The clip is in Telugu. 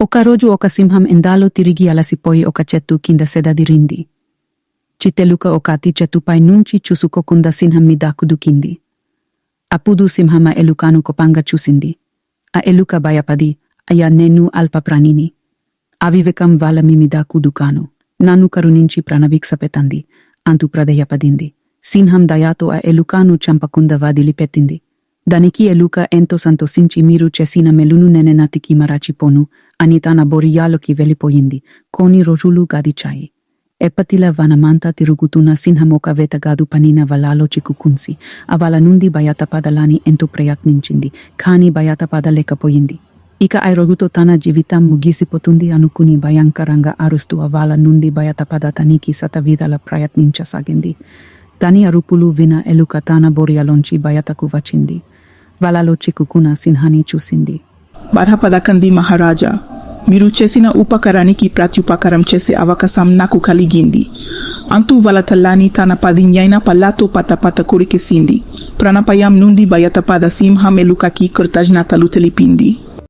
ఒకరోజు ఒక సింహం ఎండాలో తిరిగి అలసిపోయి ఒక చెట్టు కింద సెదదిరింది. చిట్టెలుక ఒక అతి చెట్టుపై నుంచి చూసుకోకుండా సింహం మీద కుదుకింది. అప్పుడు సింహం ఆ ఎలుకను కోపంగా చూసింది. ఆ ఎలుక భయపడి, అయ్యా, నేను అల్పప్రాణిని, అవివేకం వల్ల మీ మీద కుదుకాను, నన్ను కరుణించి ప్రాణభిక్ష పెట్టండి అంటూ ప్రాధేయపడింది. సింహం దయతో ఆ ఎలుకను చంపకుండా వదిలిపెట్టింది. దానికి ఎలుక ఎంతో సంతోషించి, మీరు చేసిన మేలును నేనెన్నటికీ మరచిపోను అని తన బొరియలోకి వెళ్ళిపోయింది. కొన్ని రోజులు గడిచాయి. ఎప్పటిలా వనమంతా తిరుగుతున్న సింహం ఒక వేటగాడు పనిన వలలో చిక్కుకుంది. ఆ వల నుండి బయటపడాలని ఎంతో ప్రయత్నించింది, కానీ బయటపడలేకపోయింది. ఇక ఆ రోజుతో తన జీవితం ముగిసిపోతుంది అనుకుని భయంకరంగా అరుస్తూ ఆ వల నుండి బయటపడటానికి శతవిధాల ప్రయత్నించసాగింది. దాని అరుపులు విన ఎలుక తన బొరియలోంచి బయటకు వచ్చింది. వలలో చిక్కుకున్న సింహాన్ని చూసింది. బాధపడకండి మహారాజా, మీరు చేసిన ఉపకారానికి ప్రత్యుపకారం చేసే అవకాశం నాకు కలిగింది అంటూ వల తల్లాని తన పదిన్యైన పళ్ళతో పతపత కొరికేసింది. ప్రాణాపాయం నుండి బయటపడ సింహం ఎలుకకి కృతజ్ఞతలు తెలిపింది.